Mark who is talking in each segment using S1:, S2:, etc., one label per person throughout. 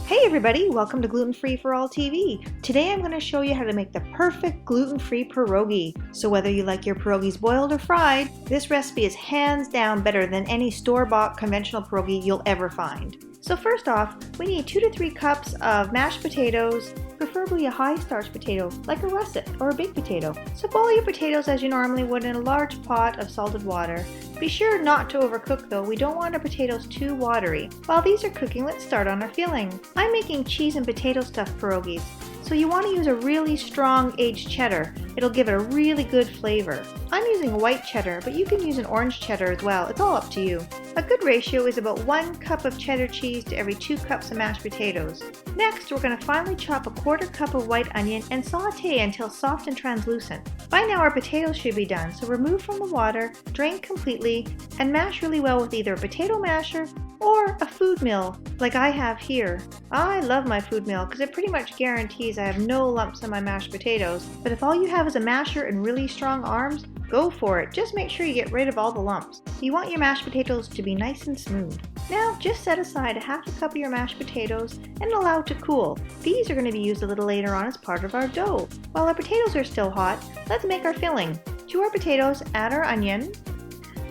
S1: Hey everybody, welcome to Gluten Free for All TV. Today I'm going to show you how to make the perfect gluten-free pierogi. So whether you like your pierogies boiled or fried, this recipe is hands down better than any store-bought conventional pierogi you'll ever find. So first off, we need 2 to 3 cups of mashed potatoes, preferably a high-starch potato like a russet or a baked potato. So boil your potatoes as you normally would in a large pot of salted water. Be sure not to overcook though, we don't want our potatoes too watery. While these are cooking, let's start on our filling. I'm making cheese and potato stuffed pierogies, so you want to use a really strong aged cheddar. It'll give it a really good flavor. I'm using white cheddar, but you can use an orange cheddar as well. It's all up to you. A good ratio is about 1 cup of cheddar cheese to every 2 cups of mashed potatoes. Next, we're going to finely chop a 1/4 cup of white onion and saute until soft and translucent. By now our potatoes should be done, so remove from the water, drain completely, and mash really well with either a potato masher or a food mill like I have here. I love my food mill because it pretty much guarantees I have no lumps in my mashed potatoes, but if all you have is a masher and really strong arms, go for it. Just make sure you get rid of all the lumps. You want your mashed potatoes to be nice and smooth. Now just set aside a 1/2 cup of your mashed potatoes and allow it to cool. These are going to be used a little later on as part of our dough. While our potatoes are still hot, let's make our filling. To our potatoes, add our onion,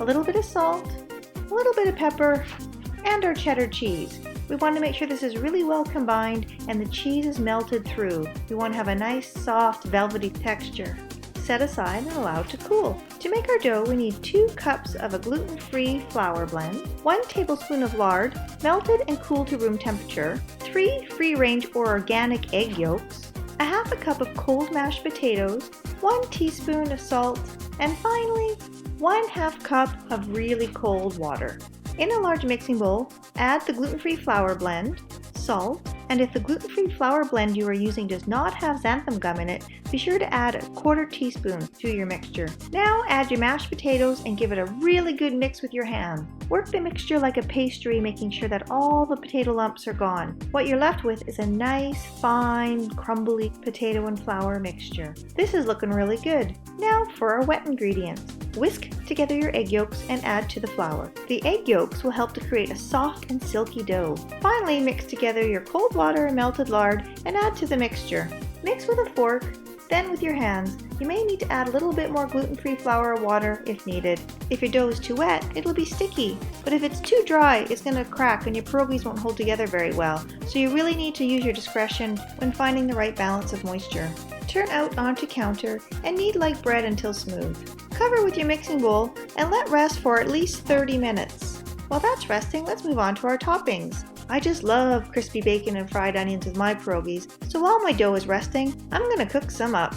S1: a little bit of salt, a little bit of pepper, and our cheddar cheese. We want to make sure this is really well combined and the cheese is melted through. We want to have a nice, soft, velvety texture. Set aside and allow it to cool. To make our dough, we need 2 cups of a gluten-free flour blend, 1 tablespoon of lard, melted and cooled to room temperature, 3 free-range or organic egg yolks, a 1/2 cup of cold mashed potatoes, 1 teaspoon of salt, and finally, 1/2 cup of really cold water. In a large mixing bowl, add the gluten-free flour blend, salt, and if the gluten-free flour blend you are using does not have xanthan gum in it, be sure to add a 1/4 teaspoon to your mixture. Now add your mashed potatoes and give it a really good mix with your hand. Work the mixture like a pastry, making sure that all the potato lumps are gone. What you're left with is a nice, fine, crumbly potato and flour mixture. This is looking really good. Now for our wet ingredients. Whisk together your egg yolks and add to the flour. The egg yolks will help to create a soft and silky dough. Finally, mix together your cold water and melted lard and add to the mixture. Mix with a fork, then with your hands. You may need to add a little bit more gluten-free flour or water if needed. If your dough is too wet, it'll be sticky, but if it's too dry, it's going to crack and your pierogies won't hold together very well. So you really need to use your discretion when finding the right balance of moisture. Turn out onto counter and knead like bread until smooth. Cover with your mixing bowl and let rest for at least 30 minutes. While that's resting, let's move on to our toppings. I just love crispy bacon and fried onions with my pierogies, so while my dough is resting, I'm going to cook some up.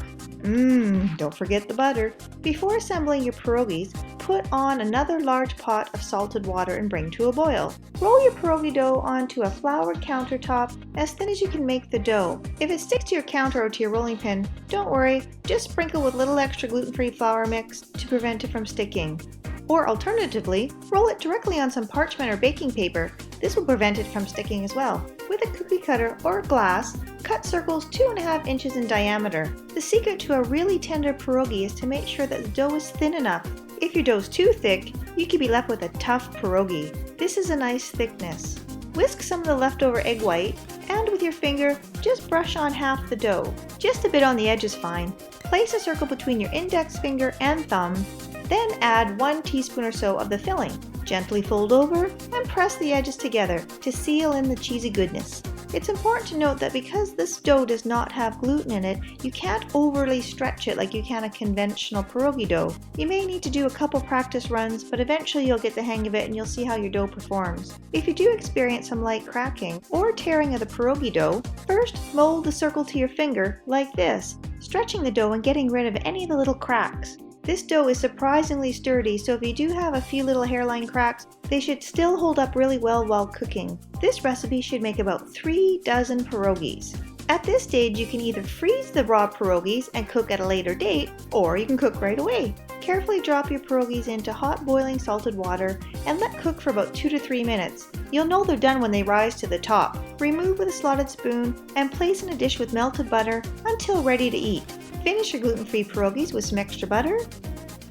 S1: Don't forget the butter. Before assembling your pierogies, put on another large pot of salted water and bring to a boil. Roll your pierogi dough onto a floured countertop as thin as you can make the dough. If it sticks to your counter or to your rolling pin, don't worry, just sprinkle with a little extra gluten-free flour mix to prevent it from sticking. Or alternatively, roll it directly on some parchment or baking paper. This will prevent it from sticking as well. With a cookie cutter or glass, cut circles 2.5 inches in diameter. The secret to a really tender pierogi is to make sure that the dough is thin enough. If your dough is too thick, you could be left with a tough pierogi. This is a nice thickness. Whisk some of the leftover egg white, and with your finger, just brush on half the dough. Just a bit on the edge is fine. Place a circle between your index finger and thumb, then add 1 teaspoon or so of the filling. Gently fold over and press the edges together to seal in the cheesy goodness. It's important to note that because this dough does not have gluten in it, you can't overly stretch it like you can a conventional pierogi dough. You may need to do a couple practice runs, but eventually you'll get the hang of it and you'll see how your dough performs. If you do experience some light cracking or tearing of the pierogi dough, first mold the circle to your finger like this, stretching the dough and getting rid of any of the little cracks. This dough is surprisingly sturdy, so if you do have a few little hairline cracks, they should still hold up really well while cooking. This recipe should make about 3 dozen pierogies. At this stage, you can either freeze the raw pierogies and cook at a later date, or you can cook right away. Carefully drop your pierogies into hot boiling salted water and let cook for about 2 to 3 minutes. You'll know they're done when they rise to the top. Remove with a slotted spoon and place in a dish with melted butter until ready to eat. Finish your gluten-free pierogies with some extra butter,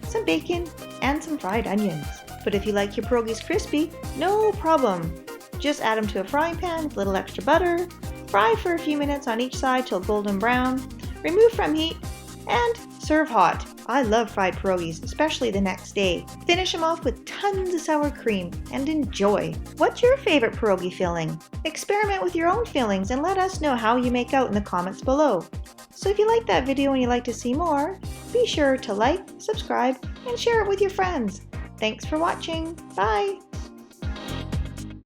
S1: some bacon, and some fried onions. But if you like your pierogies crispy, no problem. Just add them to a frying pan with a little extra butter. Fry for a few minutes on each side till golden brown. Remove from heat and serve hot. I love fried pierogies, especially the next day. Finish them off with tons of sour cream and enjoy. What's your favorite pierogi filling? Experiment with your own fillings and let us know how you make out in the comments below. So if you like that video and you'd like to see more, be sure to like, subscribe, and share it with your friends. Thanks for watching. Bye!